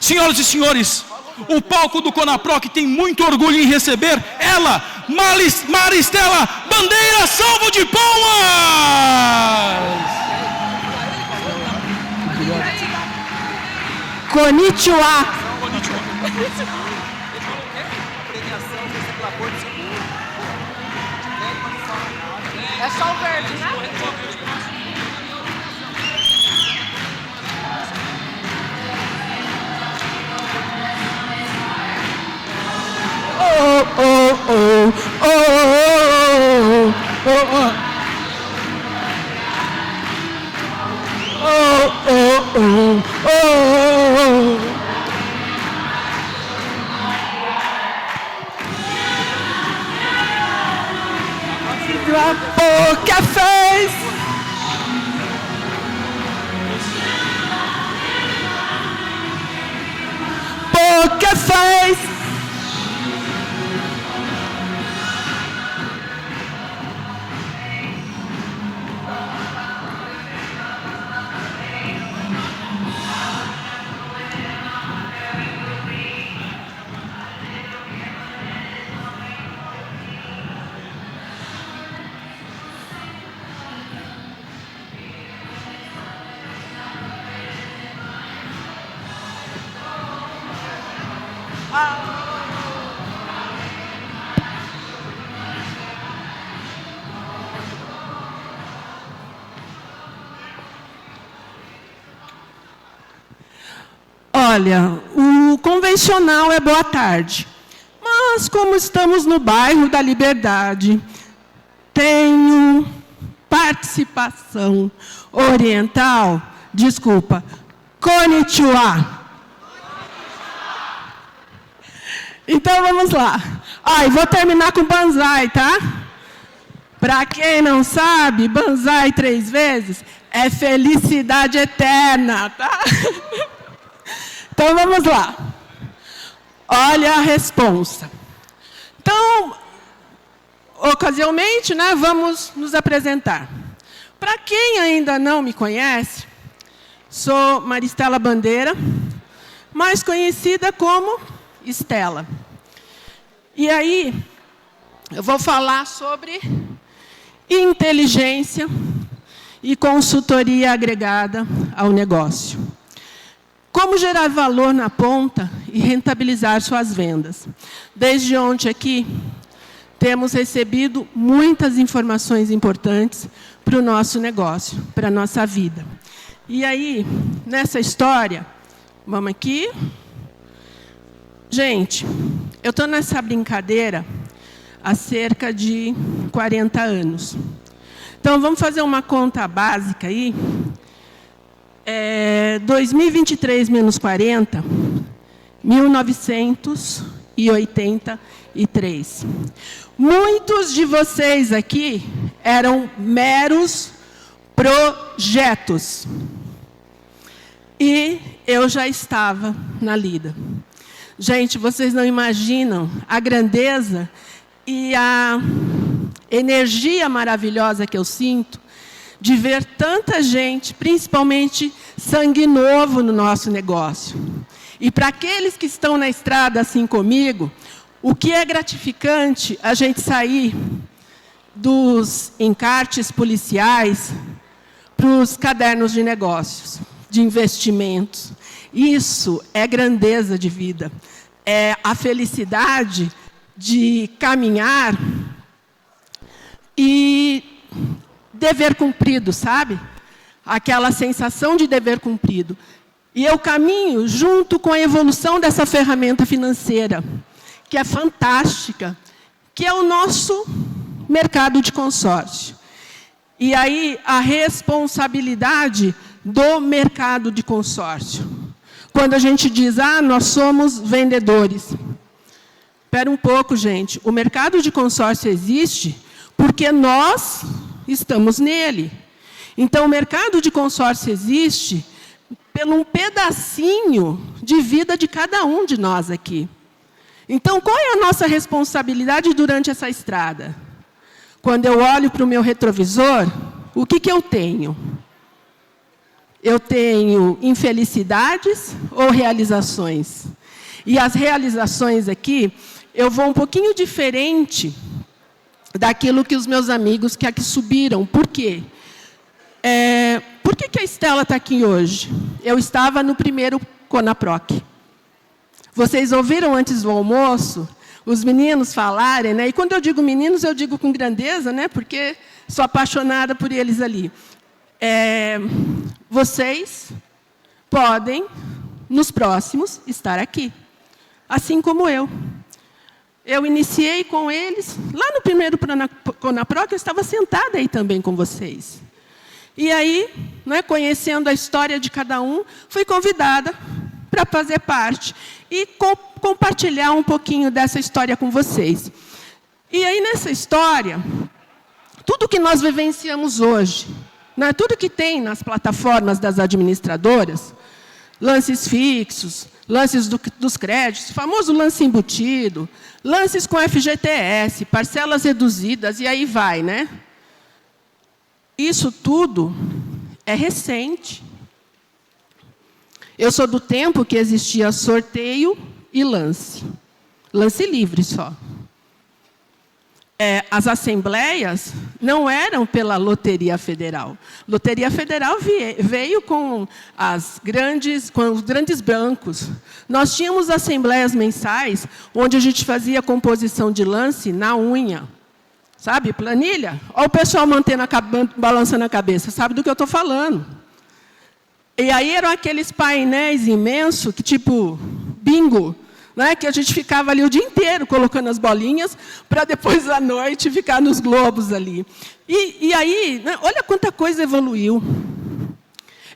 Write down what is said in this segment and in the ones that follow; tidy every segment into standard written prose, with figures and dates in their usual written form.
Senhoras e senhores, o palco do Conaproc tem muito orgulho em receber ela, Maristela Bandeira. Salvo de palmas! Konnichiwa. É só o verde, né? Oh, oh, oh, oh, oh, oh. Oh, oh, oh, oh. A Poker Face. Poker Face. Olha, o convencional é boa tarde. Mas, como estamos no bairro da Liberdade, tenho participação oriental, desculpa, Konnichiwa. Então, vamos lá. E vou terminar com banzai, tá? Para quem não sabe, banzai 3 vezes é felicidade eterna, tá? Então, vamos lá. Olha a responsa. Então, ocasionalmente, né, vamos nos apresentar. Para quem ainda não me conhece, sou Maristela Bandeira, mais conhecida como Estela. E aí, eu vou falar sobre inteligência e consultoria agregada ao negócio. Como gerar valor na ponta e rentabilizar suas vendas. Desde ontem aqui, temos recebido muitas informações importantes para o nosso negócio, para a nossa vida. E aí, nessa história, vamos aqui. Gente, eu estou nessa brincadeira há cerca de 40 anos. Então, vamos fazer uma conta básica aí. 2023 menos 40, 1983. Muitos de vocês aqui eram meros projetos. E eu já estava na lida. Gente, vocês não imaginam a grandeza e a energia maravilhosa que eu sinto de ver tanta gente, principalmente sangue novo no nosso negócio. E para aqueles que estão na estrada assim comigo, o que é gratificante a gente sair dos encartes policiais para os cadernos de negócios, de investimentos. Isso é grandeza de vida. É a felicidade de caminhar e dever cumprido, sabe? Aquela sensação de dever cumprido. E eu caminho junto com a evolução dessa ferramenta financeira, que é fantástica, que é o nosso mercado de consórcio. E aí, a responsabilidade do mercado de consórcio. Quando a gente diz, nós somos vendedores. Espera um pouco, gente. O mercado de consórcio existe porque nós estamos nele. Então, o mercado de consórcio existe pelo um pedacinho de vida de cada um de nós aqui. Então, qual é a nossa responsabilidade durante essa estrada? Quando eu olho para o meu retrovisor, o que eu tenho? eu tenho infelicidades ou realizações? E as realizações aqui, eu vou um pouquinho diferente daquilo que os meus amigos que aqui subiram. Por quê? Por que a Estela está aqui hoje? Eu estava no primeiro CONAPROC. Vocês ouviram antes do almoço os meninos falarem, né? E quando eu digo meninos, eu digo com grandeza, né? Porque sou apaixonada por eles ali. Vocês podem, nos próximos, estar aqui. Assim como eu. Eu iniciei com eles, lá no primeiro CONAPROC, eu estava sentada aí também com vocês. E aí, né, conhecendo a história de cada um, fui convidada para fazer parte e compartilhar um pouquinho dessa história com vocês. E aí, nessa história, tudo que nós vivenciamos hoje, né, tudo que tem nas plataformas das administradoras, lances fixos, lances dos créditos, famoso lance embutido, lances com FGTS, parcelas reduzidas, e aí vai, né? Isso tudo é recente. Eu sou do tempo que existia sorteio e lance. Lance livre só. As assembleias não eram pela Loteria Federal. Loteria Federal veio com os grandes bancos. Nós tínhamos assembleias mensais, onde a gente fazia composição de lance na unha. Sabe, planilha? Olha o pessoal balançando a cabeça, sabe do que eu estou falando. E aí eram aqueles painéis imensos, que tipo bingo, né, que a gente ficava ali o dia inteiro colocando as bolinhas, para depois à noite ficar nos globos ali. E aí, né, olha quanta coisa evoluiu.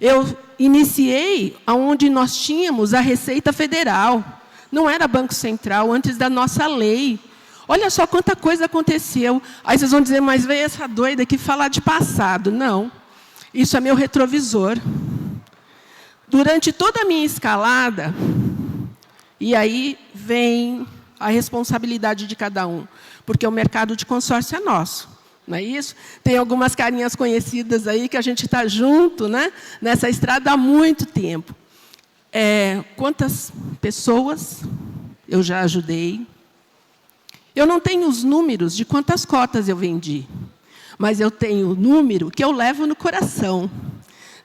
Eu iniciei onde nós tínhamos a Receita Federal. Não era Banco Central, antes da nossa lei. Olha só quanta coisa aconteceu. Aí vocês vão dizer, mas veio essa doida aqui falar de passado. Não, isso é meu retrovisor. Durante toda a minha escalada, e aí vem a responsabilidade de cada um, porque o mercado de consórcio é nosso, não é isso? Tem algumas carinhas conhecidas aí que a gente está junto, né, nessa estrada há muito tempo. Quantas pessoas eu já ajudei? Eu não tenho os números de quantas cotas eu vendi, mas eu tenho o número que eu levo no coração,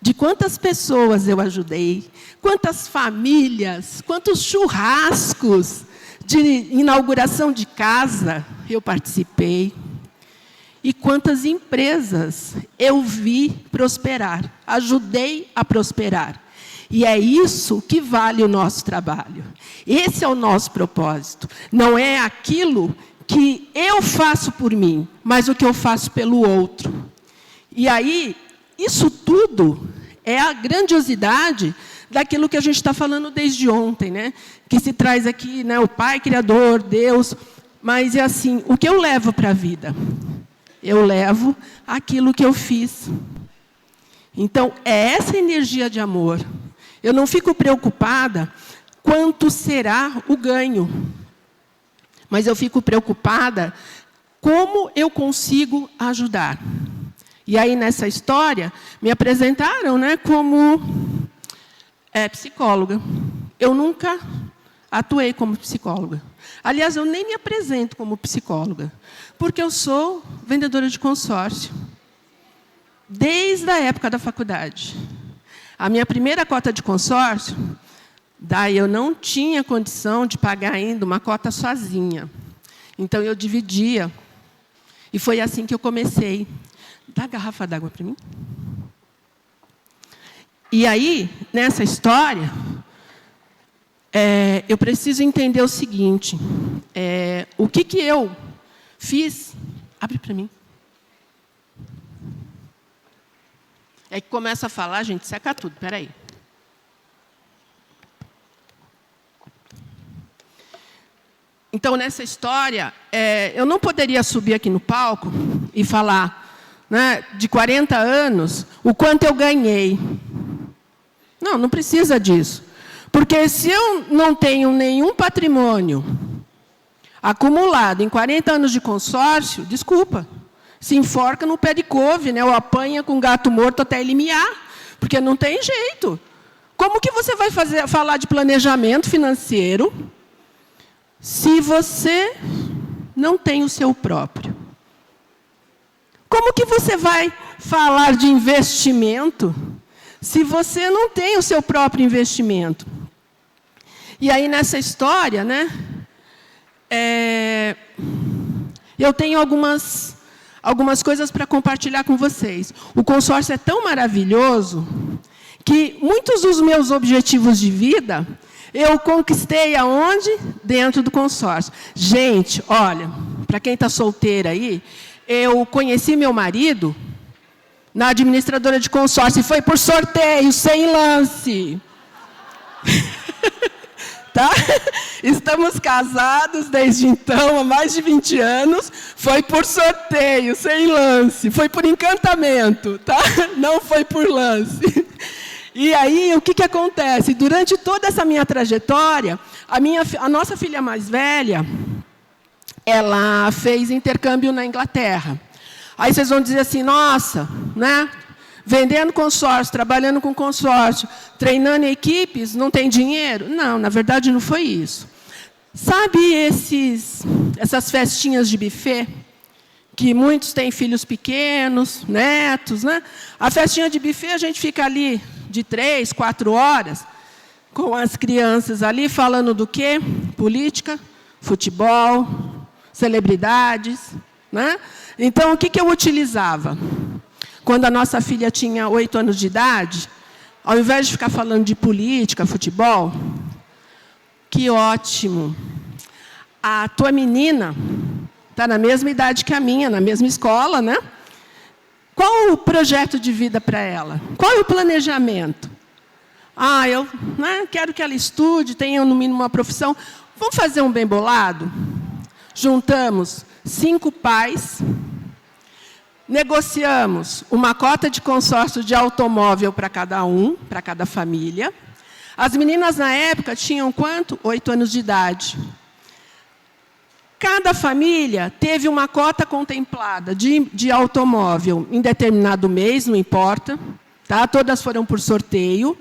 de quantas pessoas eu ajudei, quantas famílias, quantos churrascos de inauguração de casa eu participei, e quantas empresas eu vi prosperar, ajudei a prosperar. E é isso que vale o nosso trabalho. Esse é o nosso propósito. Não é aquilo que eu faço por mim, mas o que eu faço pelo outro. E aí, isso tudo é a grandiosidade daquilo que a gente está falando desde ontem, né? Que se traz aqui, né, o Pai Criador, Deus. Mas é assim, o que eu levo para a vida? Eu levo aquilo que eu fiz. Então, é essa energia de amor. Eu não fico preocupada quanto será o ganho, mas eu fico preocupada como eu consigo ajudar. E aí, nessa história, me apresentaram, né, como psicóloga. Eu nunca atuei como psicóloga. Aliás, eu nem me apresento como psicóloga, porque eu sou vendedora de consórcio, desde a época da faculdade. A minha primeira cota de consórcio, daí eu não tinha condição de pagar ainda uma cota sozinha. Então, eu dividia. E foi assim que eu comecei. Dá a garrafa d'água para mim? E aí, nessa história, eu preciso entender o seguinte. O que eu fiz... Abre para mim. É que começa a falar, gente, seca tudo. Espera aí. Então, nessa história, eu não poderia subir aqui no palco e falar, né, de 40 anos, o quanto eu ganhei. Não, não precisa disso. Porque se eu não tenho nenhum patrimônio acumulado em 40 anos de consórcio, desculpa, se enforca no pé de couve, né, ou apanha com gato morto até ele miar, Porque não tem jeito. Como que você vai falar de planejamento financeiro se você não tem o seu próprio? Como que você vai falar de investimento se você não tem o seu próprio investimento? E aí, nessa história, né, eu tenho algumas coisas para compartilhar com vocês. O consórcio é tão maravilhoso que muitos dos meus objetivos de vida eu conquistei aonde? Dentro do consórcio. Gente, olha, para quem está solteira aí, eu conheci meu marido na administradora de consórcio e foi por sorteio, sem lance. Tá? Estamos casados desde então, há mais de 20 anos. Foi por sorteio, sem lance. Foi por encantamento, tá? Não foi por lance. E aí, o que acontece? Durante toda essa minha trajetória, a nossa filha mais velha, ela fez intercâmbio na Inglaterra. Aí vocês vão dizer assim, nossa, né? Vendendo consórcio, trabalhando com consórcio, treinando equipes, não tem dinheiro? Não, na verdade não foi isso. Sabe essas festinhas de buffet? Que muitos têm filhos pequenos, netos, né? A festinha de buffet, a gente fica ali de 3, 4 horas, com as crianças ali, falando do quê? Política, futebol, celebridades, né? Então, o que eu utilizava? Quando a nossa filha tinha 8 anos de idade, ao invés de ficar falando de política, futebol, que ótimo, a tua menina está na mesma idade que a minha, na mesma escola, né? Qual o projeto de vida para ela? Qual é o planejamento? Eu quero que ela estude, tenha no mínimo uma profissão. Vamos fazer um bem bolado? Juntamos 5 pais, negociamos uma cota de consórcio de automóvel para cada um, para cada família. As meninas, na época, tinham quanto? 8 anos de idade. Cada família teve uma cota contemplada de automóvel em determinado mês, não importa. Tá? Todas foram por sorteio.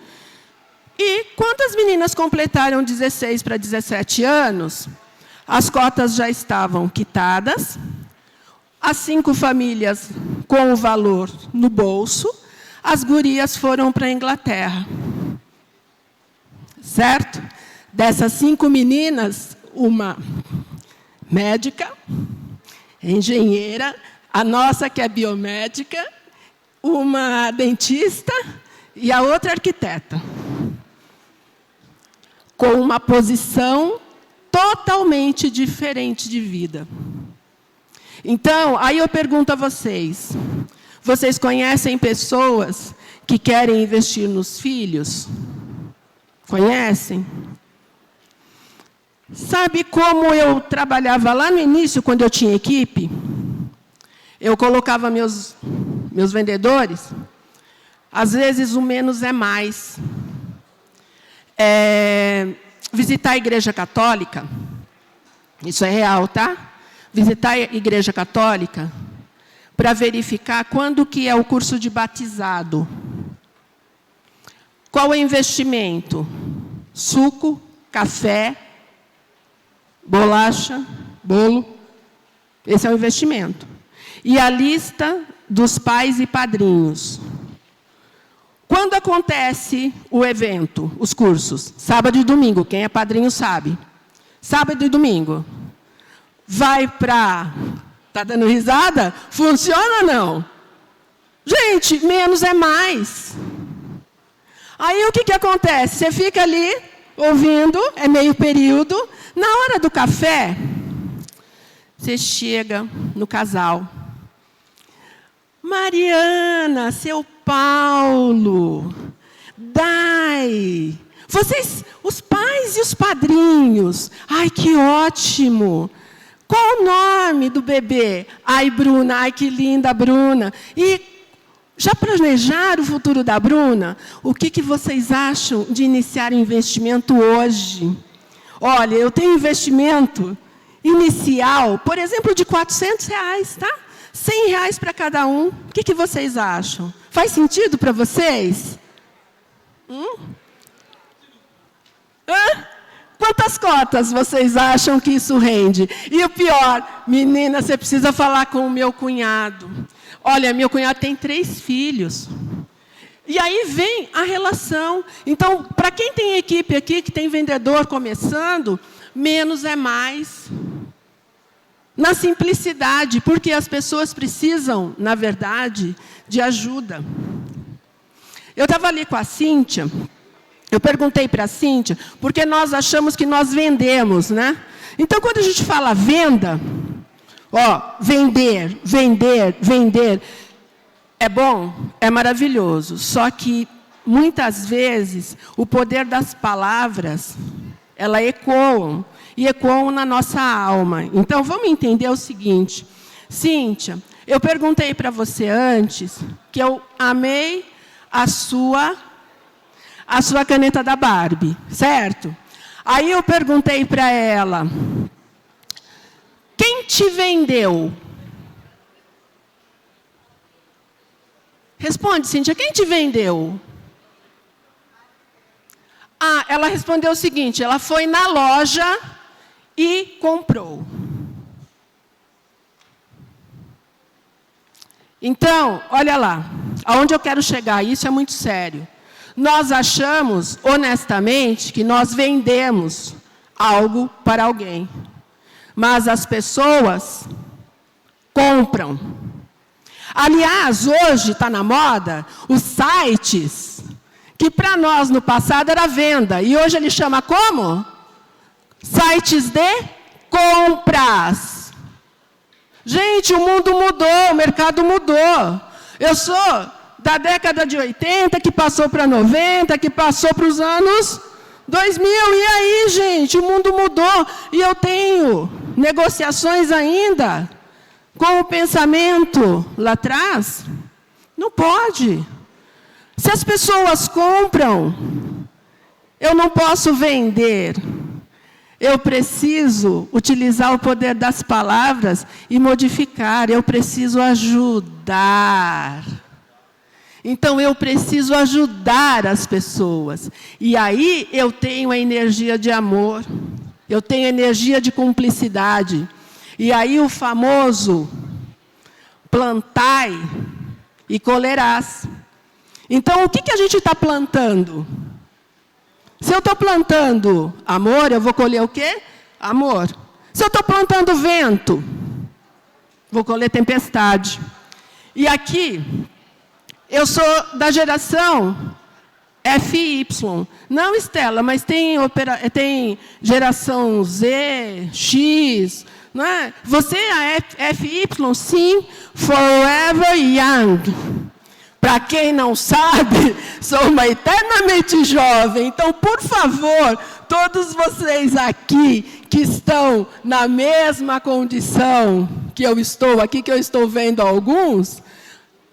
E quantas meninas completaram 16 para 17 anos, as cotas já estavam quitadas. As 5 famílias com o valor no bolso, as gurias foram para a Inglaterra. Certo? Dessas 5 meninas, uma médica, engenheira, a nossa que é biomédica, uma dentista e a outra arquiteta. Com uma posição totalmente diferente de vida. Então, aí eu pergunto a vocês, vocês conhecem pessoas que querem investir nos filhos? Conhecem? Sabe como eu trabalhava lá no início, quando eu tinha equipe? Eu colocava meus vendedores, às vezes o menos é mais. Visitar a igreja católica, isso é real, tá? Visitar a igreja católica para verificar quando que é o curso de batizado. Qual é o investimento? Suco, café, bolacha, bolo. Esse é o investimento. E a lista dos pais e padrinhos. Quando acontece o evento, os cursos? Sábado e domingo, quem é padrinho sabe. Sábado e domingo. Vai para... Está dando risada? Funciona ou não? Gente, menos é mais. Aí o que acontece? Você fica ali, ouvindo, é meio período. Na hora do café, você chega no casal. Mariana, seu Paulo, Dai, vocês, os pais e os padrinhos, ai, que ótimo. Qual o nome do bebê? Ai, Bruna, ai, que linda, Bruna. E já planejaram o futuro da Bruna? O que vocês acham de iniciar investimento hoje? Olha, eu tenho investimento inicial, por exemplo, de R$400, tá? R$100 para cada um. O que vocês acham? Faz sentido para vocês? Quantas cotas vocês acham que isso rende? E o pior, menina, você precisa falar com o meu cunhado. Olha, meu cunhado tem 3 filhos. E aí vem a relação. Então, para quem tem equipe aqui, que tem vendedor começando, menos é mais. Na simplicidade, porque as pessoas precisam, na verdade, de ajuda. Eu estava ali com a Cíntia. Eu perguntei para a Cíntia, porque nós achamos que nós vendemos, né? Então, quando a gente fala venda, vender, vender, vender, é bom, é maravilhoso. Só que, muitas vezes, o poder das palavras, ela ecoam, e ecoam na nossa alma. Então, vamos entender o seguinte. Cíntia, eu perguntei para você antes, que eu amei a sua caneta da Barbie, certo? Aí eu perguntei para ela, quem te vendeu? Responde, Cíntia, quem te vendeu? Ela respondeu o seguinte, ela foi na loja e comprou. Então, olha lá, aonde eu quero chegar, isso é muito sério. Nós achamos, honestamente, que nós vendemos algo para alguém. Mas as pessoas compram. Aliás, hoje está na moda os sites, que para nós no passado era venda. E hoje ele chama como? Sites de compras. Gente, o mundo mudou, o mercado mudou. Eu sou da década de 80, que passou para 90, que passou para os anos 2000. E aí, gente, o mundo mudou. E eu tenho negociações ainda com o pensamento lá atrás. Não pode. Se as pessoas compram, eu não posso vender. Eu preciso utilizar o poder das palavras e modificar. Eu preciso ajudar. Então, eu preciso ajudar as pessoas. E aí, eu tenho a energia de amor. Eu tenho a energia de cumplicidade. E aí, o famoso plantai e colherás. Então, o que a gente está plantando? Se eu estou plantando amor, eu vou colher o quê? Amor. Se eu estou plantando vento, vou colher tempestade. E aqui, eu sou da geração FY. Não, Estela, mas tem geração Z, X, não é? Você é a FY, sim, forever young. Para quem não sabe, sou uma eternamente jovem. Então, por favor, todos vocês aqui que estão na mesma condição que eu estou aqui, que eu estou vendo alguns,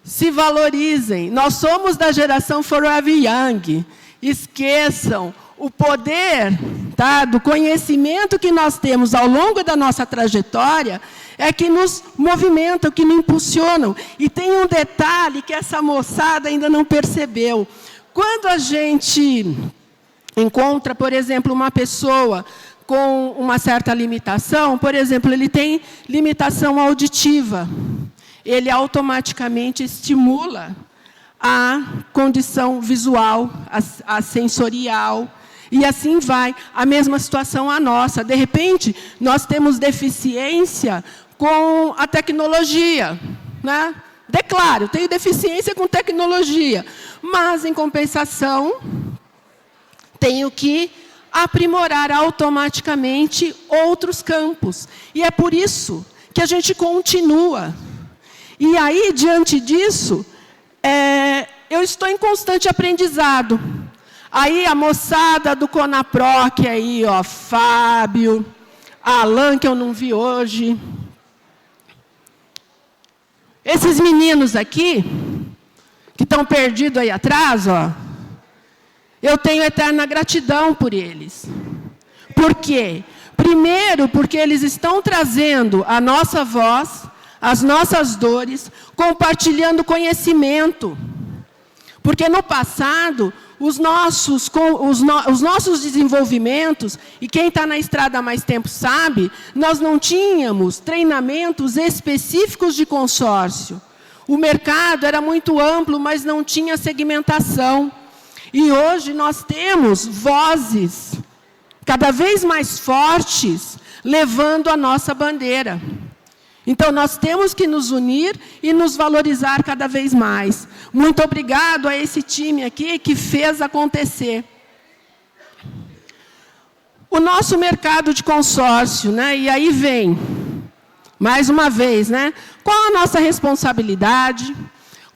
se valorizem. Nós somos da geração Forever Young. Esqueçam o poder, tá, do conhecimento que nós temos ao longo da nossa trajetória, é que nos movimentam, que nos impulsionam. E tem um detalhe que essa moçada ainda não percebeu. Quando a gente encontra, por exemplo, uma pessoa com uma certa limitação, por exemplo, ele tem limitação auditiva, ele automaticamente estimula a condição visual, a sensorial, e assim vai. A mesma situação a nossa. De repente, nós temos deficiência com a tecnologia, né? Declaro, tenho deficiência com tecnologia, mas, em compensação, tenho que aprimorar automaticamente outros campos. E é por isso que a gente continua. E aí, diante disso, eu estou em constante aprendizado. Aí, a moçada do Conaproc, aí, ó, Fábio, Alan, que eu não vi hoje. Esses meninos aqui, que estão perdidos aí atrás, ó, eu tenho eterna gratidão por eles. Por quê? Primeiro, porque eles estão trazendo a nossa voz, as nossas dores, compartilhando conhecimento. Porque no passado, os nossos desenvolvimentos, e quem está na estrada há mais tempo sabe, nós não tínhamos treinamentos específicos de consórcio. O mercado era muito amplo, mas não tinha segmentação. E hoje nós temos vozes cada vez mais fortes, levando a nossa bandeira. Então, nós temos que nos unir e nos valorizar cada vez mais. Muito obrigado a esse time aqui que fez acontecer. O nosso mercado de consórcio, né? E aí vem, mais uma vez, né? Qual a nossa responsabilidade?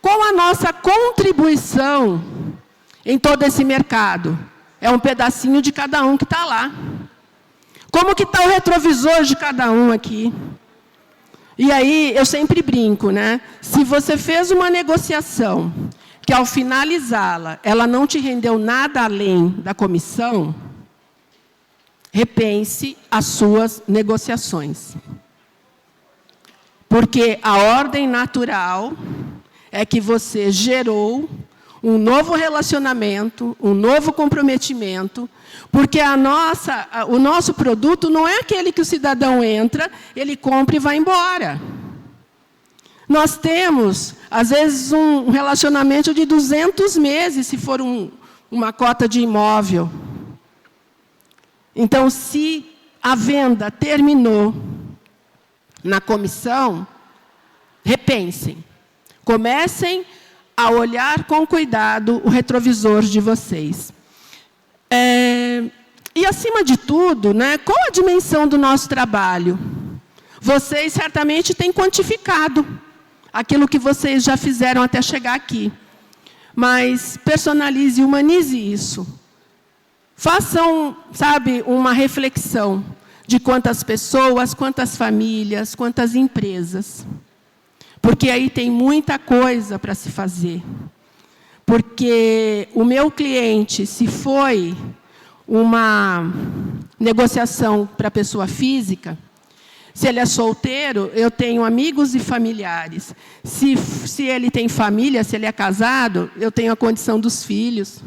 Qual a nossa contribuição em todo esse mercado? É um pedacinho de cada um que está lá. Como que está o retrovisor de cada um aqui? E aí, eu sempre brinco, né? Se você fez uma negociação, que ao finalizá-la, ela não te rendeu nada além da comissão, repense as suas negociações. Porque a ordem natural é que você gerou um novo relacionamento, um novo comprometimento, porque o nosso produto não é aquele que o cidadão entra, ele compra e vai embora. Nós temos, às vezes, um relacionamento de 200 meses, se for uma cota de imóvel. Então, se a venda terminou na comissão, repensem. Comecem a olhar com cuidado o retrovisor de vocês. E, acima de tudo, né, qual a dimensão do nosso trabalho? Vocês certamente têm quantificado aquilo que vocês já fizeram até chegar aqui. Mas personalize e humanize isso. Façam, sabe, uma reflexão de quantas pessoas, quantas famílias, quantas empresas. Porque aí tem muita coisa para se fazer. Porque o meu cliente, se foi uma negociação para pessoa física, se ele é solteiro, eu tenho amigos e familiares. Se ele tem família, se ele é casado, eu tenho a condição dos filhos.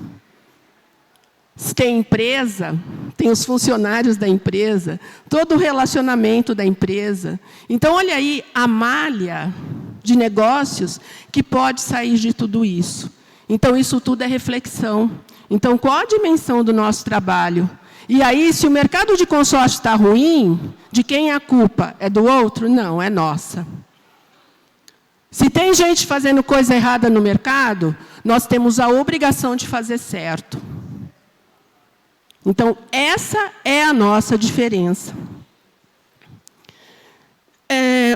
Se tem empresa, tem os funcionários da empresa, todo o relacionamento da empresa. Então, olha aí a malha de negócios que pode sair de tudo isso. Então, isso tudo é reflexão. Então, qual a dimensão do nosso trabalho? E aí, se o mercado de consórcio está ruim, de quem é a culpa? É do outro? Não, é nossa. Se tem gente fazendo coisa errada no mercado, nós temos a obrigação de fazer certo. Então, essa é a nossa diferença.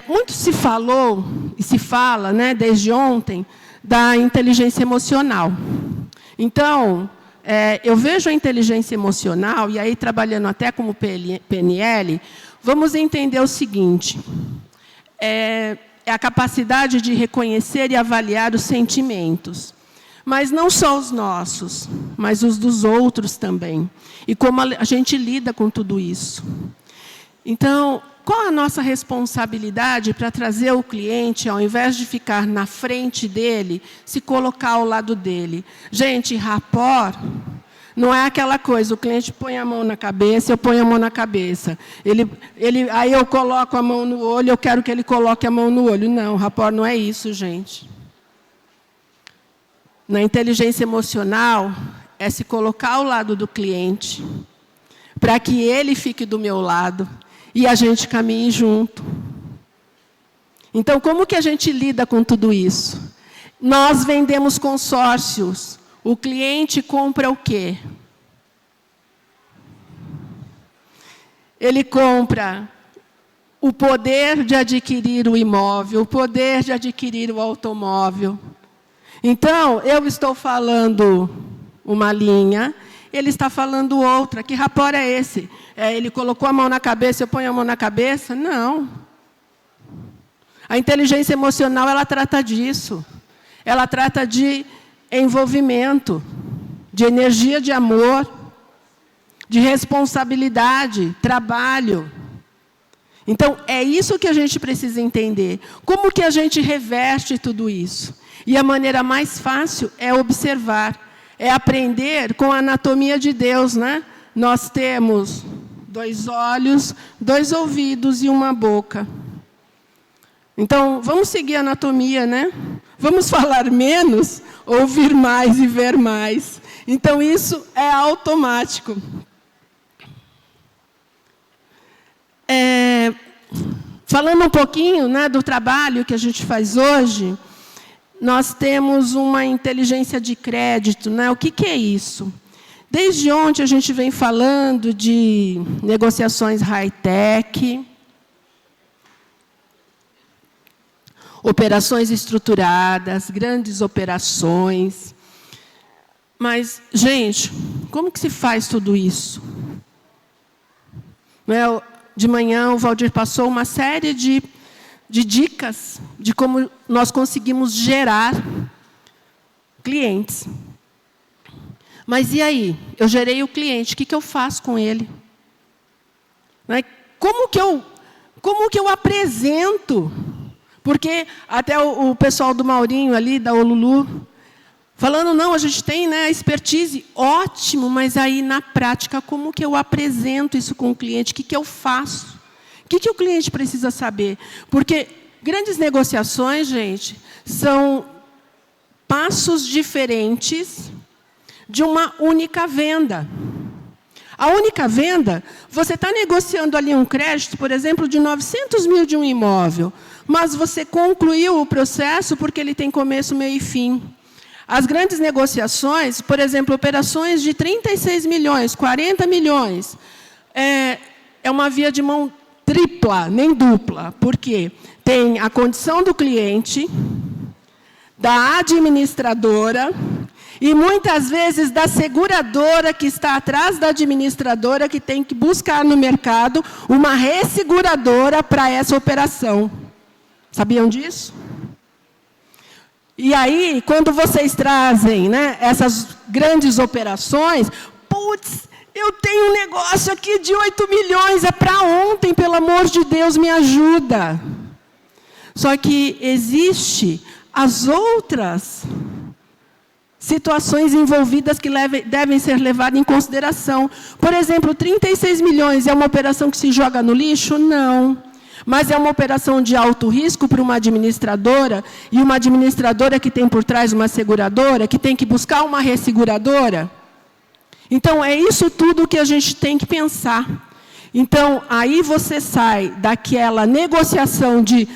Muito se falou, e se fala, né, desde ontem, da inteligência emocional. Então, eu vejo a inteligência emocional, e aí trabalhando até como PNL, vamos entender o seguinte, é a capacidade de reconhecer e avaliar os sentimentos. Mas não só os nossos, mas os dos outros também. E como a gente lida com tudo isso. Então, qual a nossa responsabilidade para trazer o cliente, ao invés de ficar na frente dele, se colocar ao lado dele? Gente, rapport não é aquela coisa, o cliente põe a mão na cabeça, eu ponho a mão na cabeça. Aí eu coloco a mão no olho, eu quero que ele coloque a mão no olho. Não, rapport não é isso, gente. Na inteligência emocional, é se colocar ao lado do cliente, para que ele fique do meu lado e a gente caminhe junto. Então, como que a gente lida com tudo isso? Nós vendemos consórcios. O cliente compra o quê? Ele compra o poder de adquirir o imóvel, o poder de adquirir o automóvel. Então, eu estou falando uma linha, ele está falando outra. Que rapport é esse? Ele colocou a mão na cabeça, eu ponho a mão na cabeça? Não. A inteligência emocional, ela trata disso. Ela trata de envolvimento, de energia de amor, de responsabilidade, trabalho. Então, é isso que a gente precisa entender. Como que a gente reverte tudo isso? E a maneira mais fácil é observar, é aprender com a anatomia de Deus, né? Nós temos 2 olhos, 2 ouvidos e uma boca. Então, vamos seguir a anatomia, né? Vamos falar menos, ouvir mais e ver mais. Então, isso é automático. Falando um pouquinho, né, do trabalho que a gente faz hoje, nós temos uma inteligência de crédito, né? O que é isso? Desde ontem a gente vem falando de negociações high-tech, operações estruturadas, grandes operações. Mas, gente, como que se faz tudo isso? De manhã, o Valdir passou uma série de dicas de como nós conseguimos gerar clientes. Mas e aí? Eu gerei o cliente, o que eu faço com ele? Como que eu apresento? Porque até o pessoal do Maurinho ali, da Olulu, falando, não, a gente tem, né, a expertise, ótimo, mas aí na prática, como que eu apresento isso com o cliente? O que eu faço? O que o cliente precisa saber? Porque grandes negociações, gente, são passos diferentes de uma única venda. A única venda, você está negociando ali um crédito, por exemplo, de 900 mil de um imóvel, mas você concluiu o processo porque ele tem começo, meio e fim. As grandes negociações, por exemplo, operações de 36 milhões, 40 milhões, é uma via de mão tripla, nem dupla. Por quê? Tem a condição do cliente, da administradora e, muitas vezes, da seguradora que está atrás da administradora, que tem que buscar no mercado uma resseguradora para essa operação. Sabiam disso? E aí, quando vocês trazem, né, essas grandes operações, putz, eu tenho um negócio aqui de 8 milhões, é para ontem, pelo amor de Deus, me ajuda. Só que existe as outras situações envolvidas que devem ser levadas em consideração. Por exemplo, 36 milhões é uma operação que se joga no lixo? Não. Mas é uma operação de alto risco para uma administradora, e uma administradora que tem por trás uma seguradora, que tem que buscar uma resseguradora. Então, é isso tudo que a gente tem que pensar. Então, aí você sai daquela negociação de,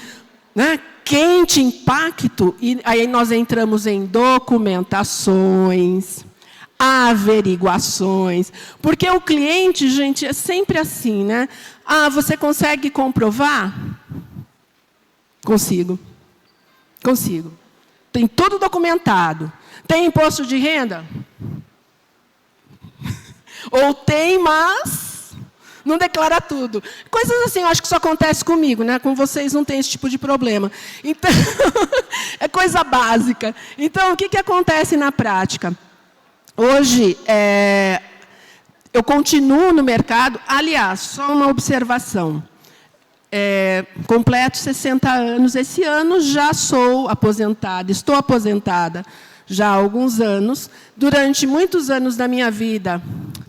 né, quente impacto, e aí nós entramos em documentações, averiguações, porque o cliente, gente, é sempre assim, né? Ah, você consegue comprovar? Consigo. Consigo. Tem tudo documentado. Tem imposto de renda? Ou tem, mas não declara tudo. Coisas assim, eu acho que isso acontece comigo, né? Com vocês não tem esse tipo de problema. Então, é coisa básica. Então, o que acontece na prática? Hoje, eu continuo no mercado. Aliás, só uma observação. Completo 60 anos esse ano, já sou aposentada, estou aposentada já há alguns anos. Durante muitos anos da minha vida,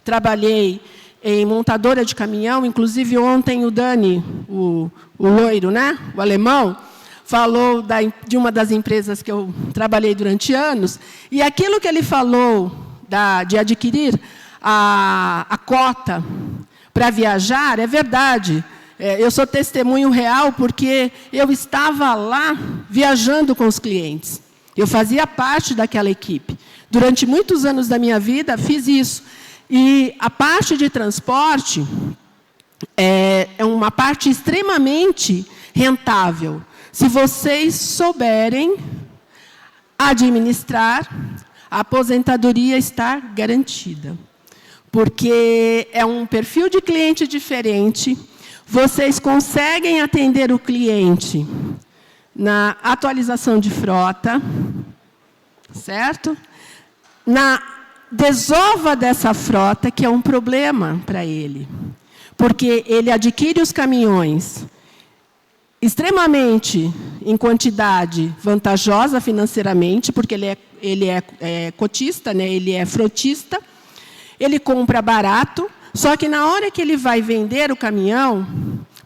trabalhei em montadora de caminhão. Inclusive, ontem o Dani, o loiro, né? O alemão, falou de uma das empresas que eu trabalhei durante anos. E aquilo que ele falou de adquirir a cota para viajar é verdade. Eu sou testemunho real porque eu estava lá viajando com os clientes. Eu fazia parte daquela equipe. Durante muitos anos da minha vida, fiz isso. E a parte de transporte é uma parte extremamente rentável. Se vocês souberem administrar, a aposentadoria está garantida. Porque é um perfil de cliente diferente. Vocês conseguem atender o cliente na atualização de frota, certo? Na desova dessa frota, que é um problema para ele. Porque ele adquire os caminhões extremamente em quantidade vantajosa financeiramente, porque ele é cotista, né? Ele é frotista, ele compra barato, só que na hora que ele vai vender o caminhão,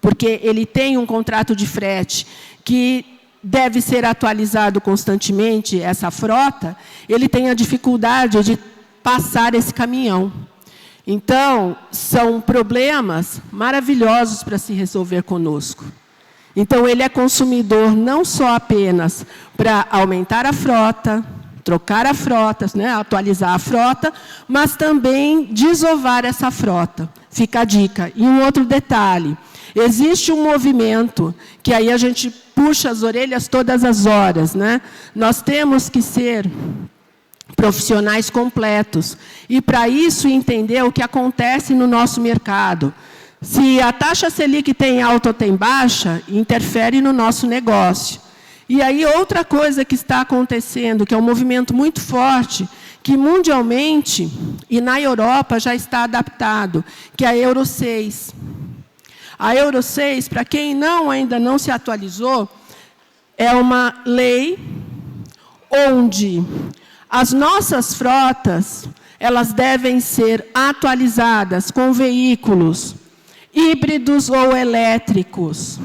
porque ele tem um contrato de frete que deve ser atualizado constantemente, essa frota, ele tem a dificuldade de passar esse caminhão. Então, são problemas maravilhosos para se resolver conosco. Então, ele é consumidor não só apenas para aumentar a frota, trocar a frota, né, atualizar a frota, mas também desovar essa frota. Fica a dica. E um outro detalhe, existe um movimento, que aí a gente puxa as orelhas todas as horas, né? Nós temos que ser profissionais completos. E, para isso, entender o que acontece no nosso mercado. Se a taxa Selic tem alta ou tem baixa, interfere no nosso negócio. E aí, outra coisa que está acontecendo, que é um movimento muito forte, que mundialmente e na Europa já está adaptado, que é a Euro 6. A Euro 6, para quem ainda não se atualizou, é uma lei onde as nossas frotas, elas devem ser atualizadas com veículos híbridos ou elétricos.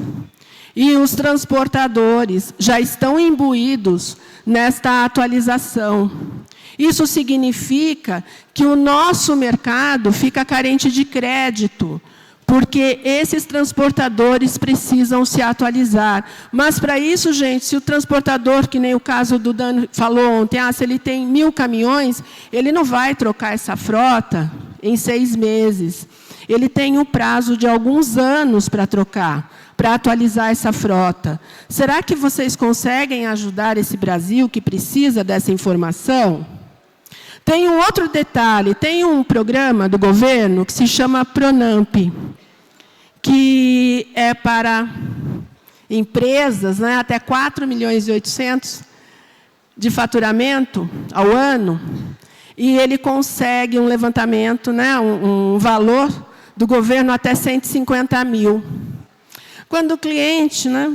E os transportadores já estão imbuídos nesta atualização. Isso significa que o nosso mercado fica carente de crédito, porque esses transportadores precisam se atualizar. Mas, para isso, gente, se o transportador, que nem o caso do Dan falou ontem, se ele tem 1000 caminhões, ele não vai trocar essa frota em 6 meses. Ele tem um prazo de alguns anos para trocar, para atualizar essa frota. Será que vocês conseguem ajudar esse Brasil que precisa dessa informação? Tem um outro detalhe, tem um programa do governo que se chama Pronamp, que é para empresas, né, até 4,8 milhões de faturamento ao ano, e ele consegue um levantamento, né, um valor do governo até 150 mil. Quando o cliente, né,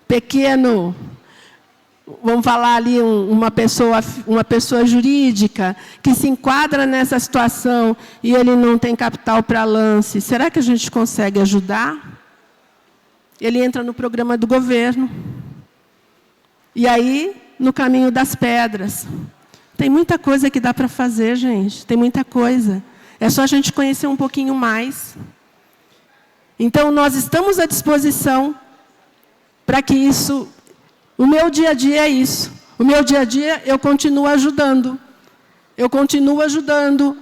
pequeno, vamos falar ali, uma pessoa jurídica que se enquadra nessa situação e ele não tem capital para lance, será que a gente consegue ajudar? Ele entra no programa do governo. E aí, no caminho das pedras. Tem muita coisa que dá para fazer, gente. Tem muita coisa. É só a gente conhecer um pouquinho mais. Então, nós estamos à disposição para que isso... O meu dia a dia é isso. O meu dia a dia, eu continuo ajudando. Eu continuo ajudando.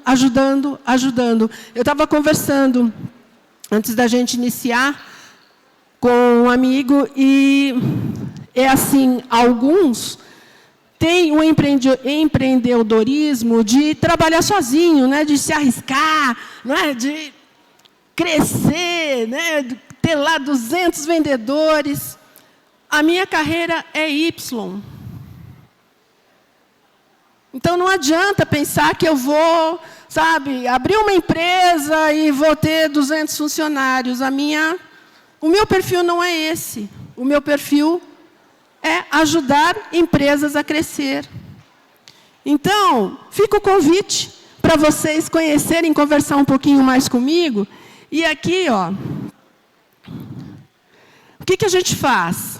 Eu estava conversando, antes da gente iniciar, com um amigo, e é assim, alguns têm o empreendedorismo de trabalhar sozinho, né, de se arriscar, né, de crescer, né, de ter lá 200 vendedores. A minha carreira é Y. Então, não adianta pensar que eu vou, sabe, abrir uma empresa e vou ter 200 funcionários. O meu perfil não é esse. O meu perfil é ajudar empresas a crescer. Então, fica o convite para vocês conhecerem, conversar um pouquinho mais comigo. E aqui, ó, o que a gente faz?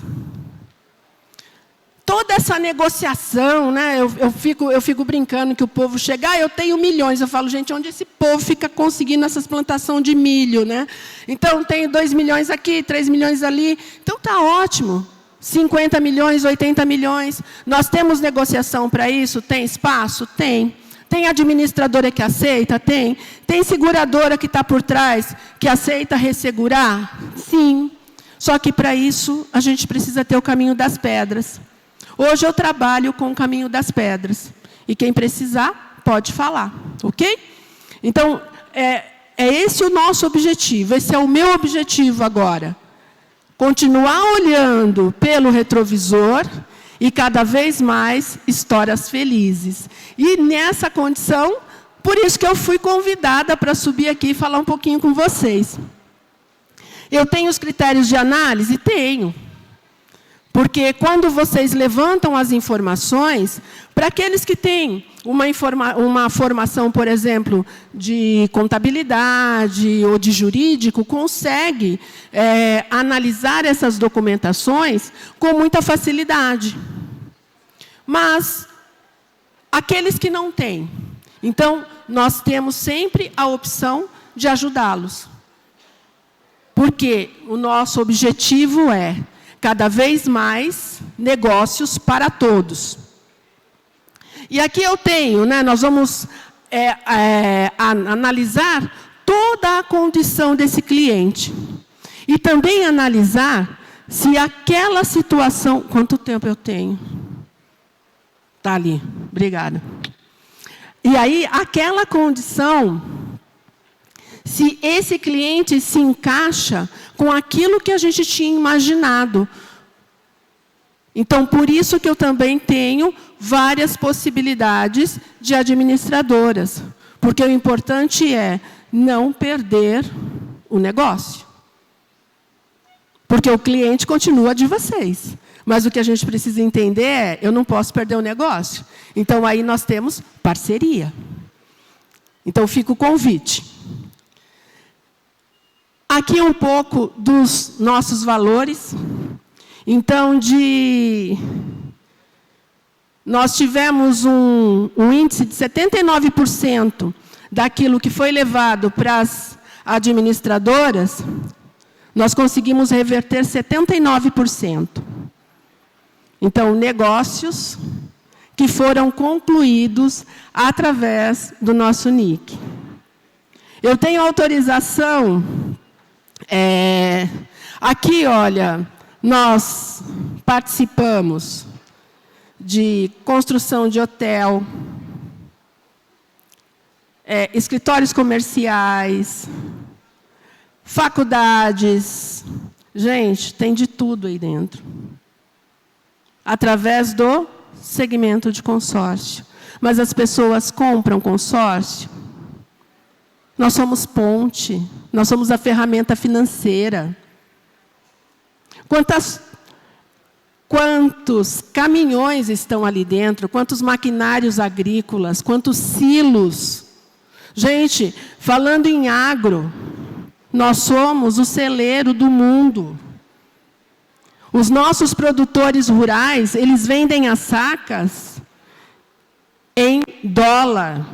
Toda essa negociação, né? Eu fico brincando que o povo chega, eu tenho milhões. Eu falo, gente, onde esse povo fica conseguindo essas plantações de milho, né? Então, tenho 2 milhões aqui, 3 milhões ali. Então, está ótimo. 50 milhões, 80 milhões. Nós temos negociação para isso? Tem espaço? Tem. Tem administradora que aceita? Tem. Tem seguradora que está por trás, que aceita ressegurar? Sim. Só que, para isso, a gente precisa ter o caminho das pedras. Hoje eu trabalho com o caminho das pedras. E quem precisar, pode falar. Ok? Então, é esse o nosso objetivo. Esse é o meu objetivo agora. Continuar olhando pelo retrovisor e, cada vez mais, histórias felizes. E, nessa condição, por isso que eu fui convidada para subir aqui e falar um pouquinho com vocês. Eu tenho os critérios de análise? Tenho. Porque quando vocês levantam as informações, para aqueles que têm uma formação, por exemplo, de contabilidade ou de jurídico, consegue analisar essas documentações com muita facilidade. Mas aqueles que não têm, então, nós temos sempre a opção de ajudá-los. Porque o nosso objetivo é, cada vez mais, negócios para todos. E aqui eu tenho, nós vamos analisar toda a condição desse cliente. E também analisar se aquela situação... Quanto tempo eu tenho? Está ali, obrigada. E aí, aquela condição, se esse cliente se encaixa com aquilo que a gente tinha imaginado. Então, por isso que eu também tenho várias possibilidades de administradoras. Porque o importante é não perder o negócio. Porque o cliente continua de vocês. Mas o que a gente precisa entender é, eu não posso perder o negócio. Então, aí nós temos parceria. Então, fica o convite. Aqui um pouco dos nossos valores. Então, nós tivemos um índice de 79% daquilo que foi levado para as administradoras, nós conseguimos reverter 79%. Então, negócios que foram concluídos através do nosso NIC. Eu tenho autorização... aqui, olha, nós participamos de construção de hotel, escritórios comerciais, faculdades. Gente, tem de tudo aí dentro. Através do segmento de consórcio. Mas as pessoas compram consórcio? Nós somos ponte, nós somos a ferramenta financeira. Quantos caminhões estão ali dentro? Quantos maquinários agrícolas? Quantos silos? Gente, falando em agro, nós somos o celeiro do mundo. Os nossos produtores rurais, eles vendem as sacas em dólar.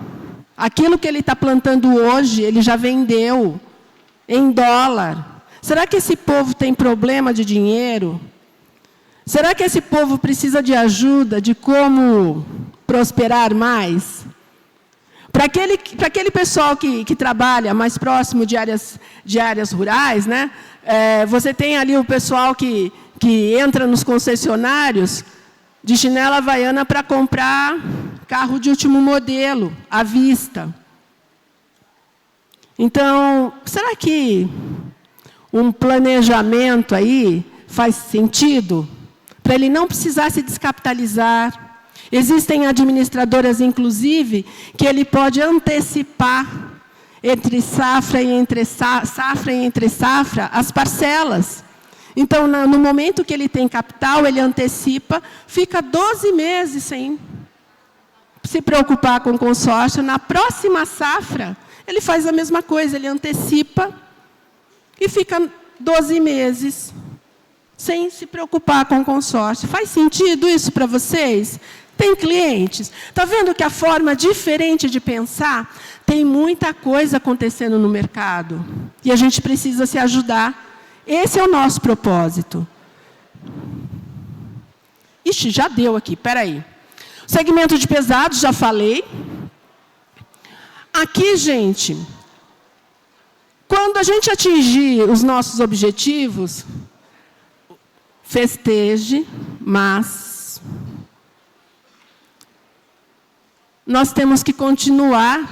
Aquilo que ele está plantando hoje, ele já vendeu em dólar. Será que esse povo tem problema de dinheiro? Será que esse povo precisa de ajuda, de como prosperar mais? Para aquele pessoal que trabalha mais próximo de áreas rurais, você tem ali o pessoal que entra nos concessionários de chinela havaiana para comprar carro de último modelo, à vista. Então, será que um planejamento aí faz sentido? Para ele não precisar se descapitalizar. Existem administradoras, inclusive, que ele pode antecipar entre safra e entre safra as parcelas. Então, no momento que ele tem capital, ele antecipa, fica 12 meses sem se preocupar com o consórcio. Na próxima safra, ele faz a mesma coisa, ele antecipa e fica 12 meses sem se preocupar com o consórcio. Faz sentido isso para vocês? Tem clientes? Está vendo que a forma diferente de pensar? Tem muita coisa acontecendo no mercado. E a gente precisa se ajudar. Esse é o nosso propósito. Ixi, já deu aqui, espera aí. Segmento de pesados, já falei. Aqui, gente, quando a gente atingir os nossos objetivos, festeje, mas nós temos que continuar,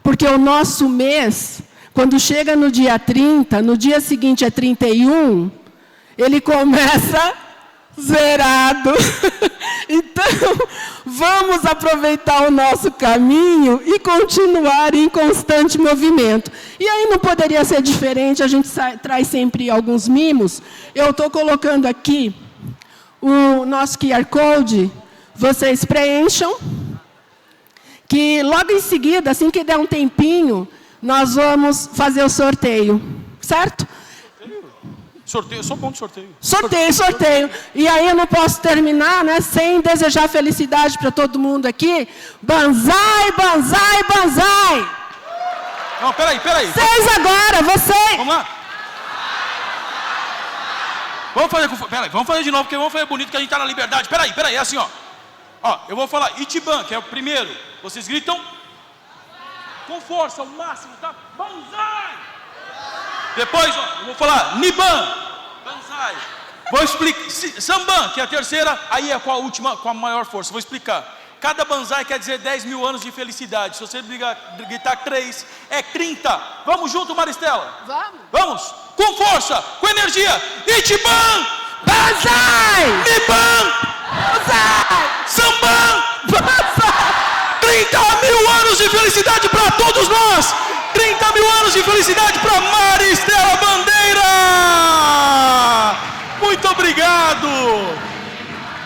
porque o nosso mês, quando chega no dia 30, no dia seguinte é 31, ele começa zerado. Então, vamos aproveitar o nosso caminho e continuar em constante movimento. E aí não poderia ser diferente, a gente traz sempre alguns mimos. Eu estou colocando aqui o nosso QR Code, vocês preencham, que logo em seguida, assim que der um tempinho, nós vamos fazer o sorteio, certo? Sorteio, eu sou bom de sorteio. Sorteio. E aí eu não posso terminar, né, sem desejar felicidade para todo mundo aqui. Banzai, banzai, banzai! Não, peraí. Vocês agora, vocês! Vamos lá. Vamos fazer de novo, porque vamos fazer bonito, que a gente está na liberdade. Peraí, é assim, ó. Ó, eu vou falar Itiban, que é o primeiro. Vocês gritam com força, o máximo, tá? Banzai! Depois, ó, eu vou falar Niban, Banzai. Vou explicar Samban, que é a terceira, aí é com a última, com a maior força. Vou explicar. Cada Banzai quer dizer 10 mil anos de felicidade. Se você gritar 3, é 30. Vamos junto, Maristela? Vamos! Com força, com energia. Itiban! Banzai! Niban! Banzai! Samban! Banzai! 30 mil anos de felicidade para todos nós! 30 mil anos de felicidade para Maristela Bandeira! Muito obrigado!